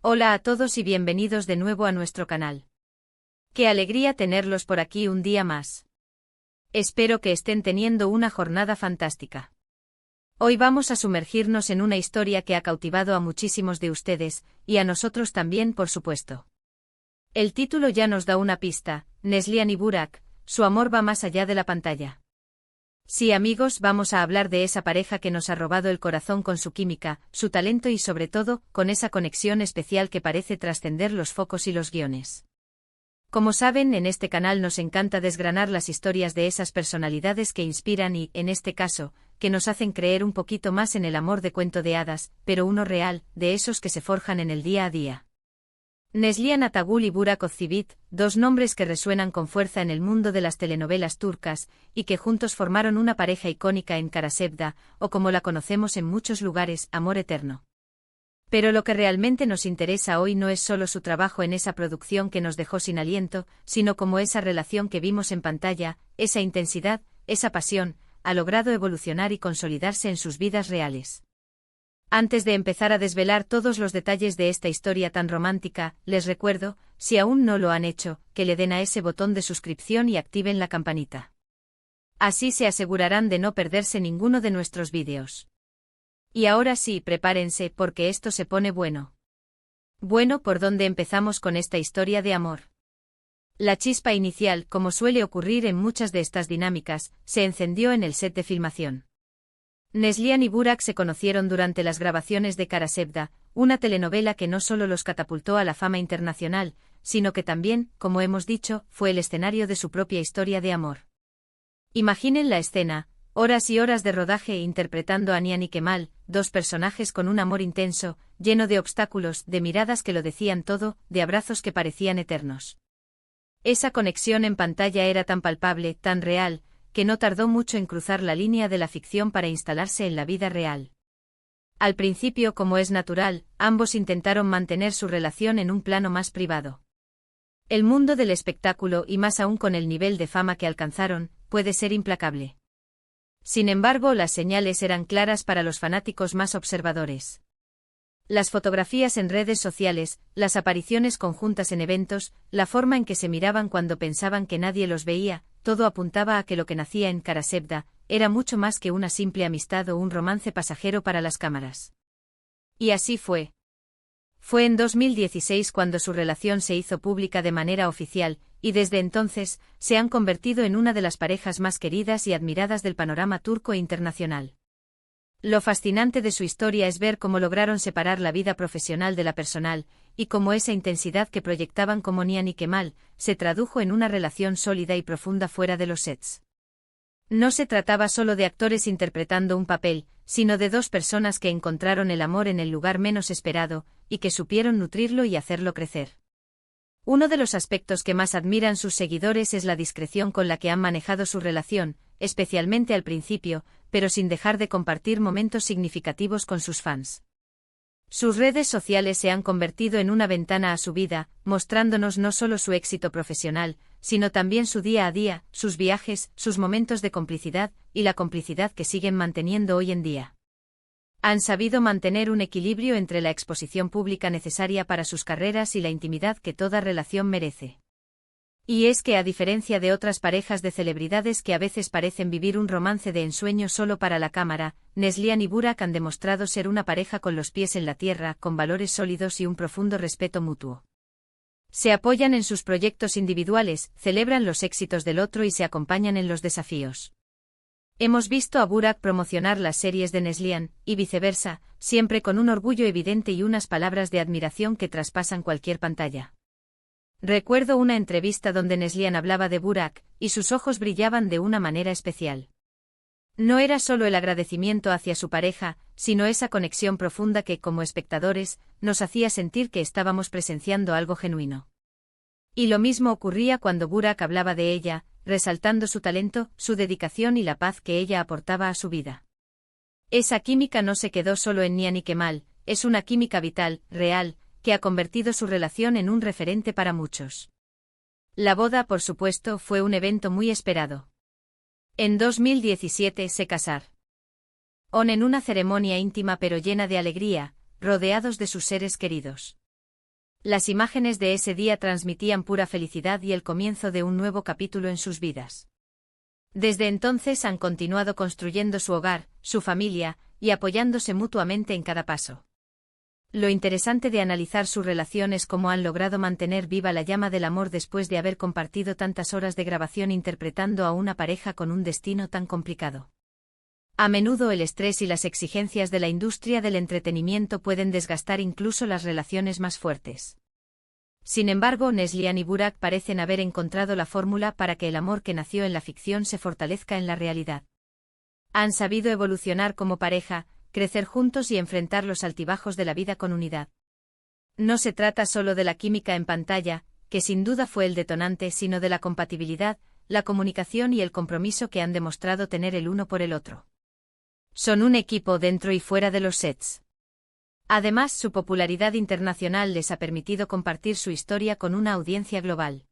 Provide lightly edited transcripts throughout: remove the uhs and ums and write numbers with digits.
Hola a todos y bienvenidos de nuevo a nuestro canal. Qué alegría tenerlos por aquí un día más. Espero que estén teniendo una jornada fantástica. Hoy vamos a sumergirnos en una historia que ha cautivado a muchísimos de ustedes, y a nosotros también, por supuesto. El título ya nos da una pista: Neslihan y Burak, su amor va más allá de la pantalla. Sí, amigos, vamos a hablar de esa pareja que nos ha robado el corazón con su química, su talento y sobre todo, con esa conexión especial que parece trascender los focos y los guiones. Como saben, en este canal nos encanta desgranar las historias de esas personalidades que inspiran y, en este caso, que nos hacen creer un poquito más en el amor de cuento de hadas, pero uno real, de esos que se forjan en el día a día. Neslihan Atagul y Burak Özçivit, dos nombres que resuenan con fuerza en el mundo de las telenovelas turcas, y que juntos formaron una pareja icónica en Kara Sevda, o como la conocemos en muchos lugares, Amor Eterno. Pero lo que realmente nos interesa hoy no es solo su trabajo en esa producción que nos dejó sin aliento, sino como esa relación que vimos en pantalla, esa intensidad, esa pasión, ha logrado evolucionar y consolidarse en sus vidas reales. Antes de empezar a desvelar todos los detalles de esta historia tan romántica, les recuerdo, si aún no lo han hecho, que le den a ese botón de suscripción y activen la campanita. Así se asegurarán de no perderse ninguno de nuestros vídeos. Y ahora sí, prepárense porque esto se pone bueno. Bueno, ¿por dónde empezamos con esta historia de amor? La chispa inicial, como suele ocurrir en muchas de estas dinámicas, se encendió en el set de filmación. Neslihan y Burak se conocieron durante las grabaciones de Kara Sevda, una telenovela que no solo los catapultó a la fama internacional, sino que también, como hemos dicho, fue el escenario de su propia historia de amor. Imaginen la escena: horas y horas de rodaje interpretando a Nihan y Kemal, dos personajes con un amor intenso, lleno de obstáculos, de miradas que lo decían todo, de abrazos que parecían eternos. Esa conexión en pantalla era tan palpable, tan real, que no tardó mucho en cruzar la línea de la ficción para instalarse en la vida real. Al principio, como es natural, ambos intentaron mantener su relación en un plano más privado. El mundo del espectáculo, y más aún con el nivel de fama que alcanzaron, puede ser implacable. Sin embargo, las señales eran claras para los fanáticos más observadores. Las fotografías en redes sociales, las apariciones conjuntas en eventos, la forma en que se miraban cuando pensaban que nadie los veía, todo apuntaba a que lo que nacía en Kara Sevda era mucho más que una simple amistad o un romance pasajero para las cámaras. Y así fue. Fue en 2016 cuando su relación se hizo pública de manera oficial, y desde entonces, se han convertido en una de las parejas más queridas y admiradas del panorama turco e internacional. Lo fascinante de su historia es ver cómo lograron separar la vida profesional de la personal, y cómo esa intensidad que proyectaban como Nihan y Kemal, se tradujo en una relación sólida y profunda fuera de los sets. No se trataba solo de actores interpretando un papel, sino de dos personas que encontraron el amor en el lugar menos esperado, y que supieron nutrirlo y hacerlo crecer. Uno de los aspectos que más admiran sus seguidores es la discreción con la que han manejado su relación, especialmente al principio, pero sin dejar de compartir momentos significativos con sus fans. Sus redes sociales se han convertido en una ventana a su vida, mostrándonos no solo su éxito profesional, sino también su día a día, sus viajes, sus momentos de complicidad, y la complicidad que siguen manteniendo hoy en día. Han sabido mantener un equilibrio entre la exposición pública necesaria para sus carreras y la intimidad que toda relación merece. Y es que, a diferencia de otras parejas de celebridades que a veces parecen vivir un romance de ensueño solo para la cámara, Neslihan y Burak han demostrado ser una pareja con los pies en la tierra, con valores sólidos y un profundo respeto mutuo. Se apoyan en sus proyectos individuales, celebran los éxitos del otro y se acompañan en los desafíos. Hemos visto a Burak promocionar las series de Neslihan, y viceversa, siempre con un orgullo evidente y unas palabras de admiración que traspasan cualquier pantalla. Recuerdo una entrevista donde Neslihan hablaba de Burak, y sus ojos brillaban de una manera especial. No era solo el agradecimiento hacia su pareja, sino esa conexión profunda que, como espectadores, nos hacía sentir que estábamos presenciando algo genuino. Y lo mismo ocurría cuando Burak hablaba de ella, resaltando su talento, su dedicación y la paz que ella aportaba a su vida. Esa química no se quedó solo en Nihan y Kemal, es una química vital, real, que ha convertido su relación en un referente para muchos. La boda, por supuesto, fue un evento muy esperado. En 2017 se casaron en una ceremonia íntima pero llena de alegría, rodeados de sus seres queridos. Las imágenes de ese día transmitían pura felicidad y el comienzo de un nuevo capítulo en sus vidas. Desde entonces han continuado construyendo su hogar, su familia, y apoyándose mutuamente en cada paso. Lo interesante de analizar su relación es cómo han logrado mantener viva la llama del amor después de haber compartido tantas horas de grabación interpretando a una pareja con un destino tan complicado. A menudo el estrés y las exigencias de la industria del entretenimiento pueden desgastar incluso las relaciones más fuertes. Sin embargo, Neslihan y Burak parecen haber encontrado la fórmula para que el amor que nació en la ficción se fortalezca en la realidad. Han sabido evolucionar como pareja, crecer juntos y enfrentar los altibajos de la vida con unidad. No se trata solo de la química en pantalla, que sin duda fue el detonante, sino de la compatibilidad, la comunicación y el compromiso que han demostrado tener el uno por el otro. Son un equipo dentro y fuera de los sets. Además, su popularidad internacional les ha permitido compartir su historia con una audiencia global.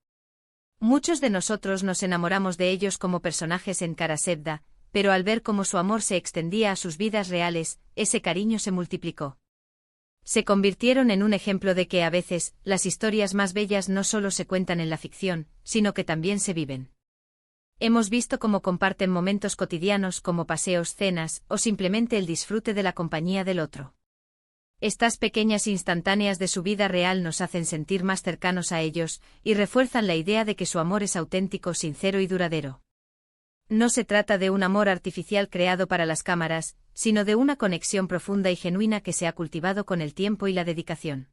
Muchos de nosotros nos enamoramos de ellos como personajes en Kara Sevda, pero al ver cómo su amor se extendía a sus vidas reales, ese cariño se multiplicó. Se convirtieron en un ejemplo de que a veces, las historias más bellas no solo se cuentan en la ficción, sino que también se viven. Hemos visto cómo comparten momentos cotidianos como paseos, cenas, o simplemente el disfrute de la compañía del otro. Estas pequeñas instantáneas de su vida real nos hacen sentir más cercanos a ellos, y refuerzan la idea de que su amor es auténtico, sincero y duradero. No se trata de un amor artificial creado para las cámaras, sino de una conexión profunda y genuina que se ha cultivado con el tiempo y la dedicación.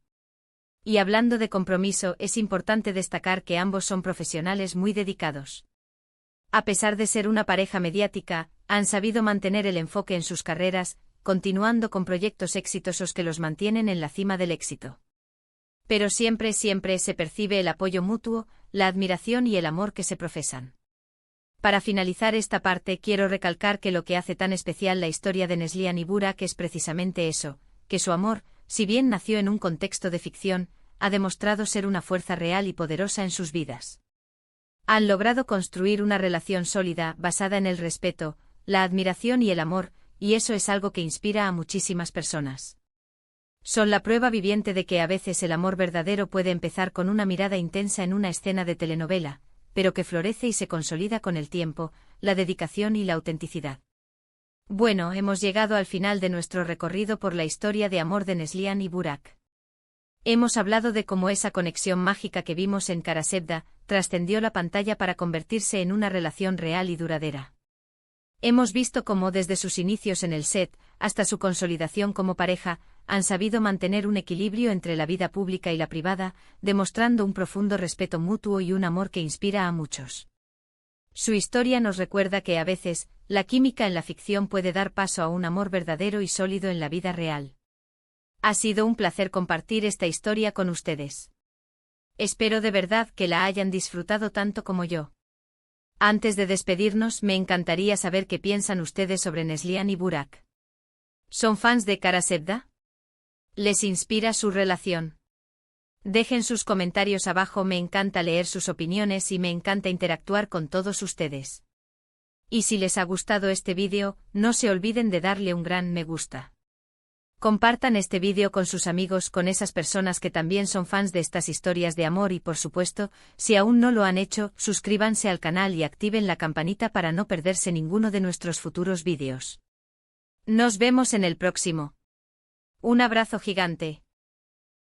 Y hablando de compromiso, es importante destacar que ambos son profesionales muy dedicados. A pesar de ser una pareja mediática, han sabido mantener el enfoque en sus carreras, continuando con proyectos exitosos que los mantienen en la cima del éxito. Pero siempre se percibe el apoyo mutuo, la admiración y el amor que se profesan. Para finalizar esta parte quiero recalcar que lo que hace tan especial la historia de Neslihan y Burak es precisamente eso, que su amor, si bien nació en un contexto de ficción, ha demostrado ser una fuerza real y poderosa en sus vidas. Han logrado construir una relación sólida basada en el respeto, la admiración y el amor, y eso es algo que inspira a muchísimas personas. Son la prueba viviente de que a veces el amor verdadero puede empezar con una mirada intensa en una escena de telenovela, pero que florece y se consolida con el tiempo, la dedicación y la autenticidad. Bueno, hemos llegado al final de nuestro recorrido por la historia de amor de Neslihan y Burak. Hemos hablado de cómo esa conexión mágica que vimos en Kara Sevda trascendió la pantalla para convertirse en una relación real y duradera. Hemos visto cómo desde sus inicios en el set, hasta su consolidación como pareja, han sabido mantener un equilibrio entre la vida pública y la privada, demostrando un profundo respeto mutuo y un amor que inspira a muchos. Su historia nos recuerda que a veces, la química en la ficción puede dar paso a un amor verdadero y sólido en la vida real. Ha sido un placer compartir esta historia con ustedes. Espero de verdad que la hayan disfrutado tanto como yo. Antes de despedirnos, me encantaría saber qué piensan ustedes sobre Neslihan y Burak. ¿Son fans de Kara Sevda? ¿Les inspira su relación? Dejen sus comentarios abajo, me encanta leer sus opiniones y me encanta interactuar con todos ustedes. Y si les ha gustado este vídeo, no se olviden de darle un gran me gusta. Compartan este vídeo con sus amigos, con esas personas que también son fans de estas historias de amor y por supuesto, si aún no lo han hecho, suscríbanse al canal y activen la campanita para no perderse ninguno de nuestros futuros vídeos. Nos vemos en el próximo. Un abrazo gigante.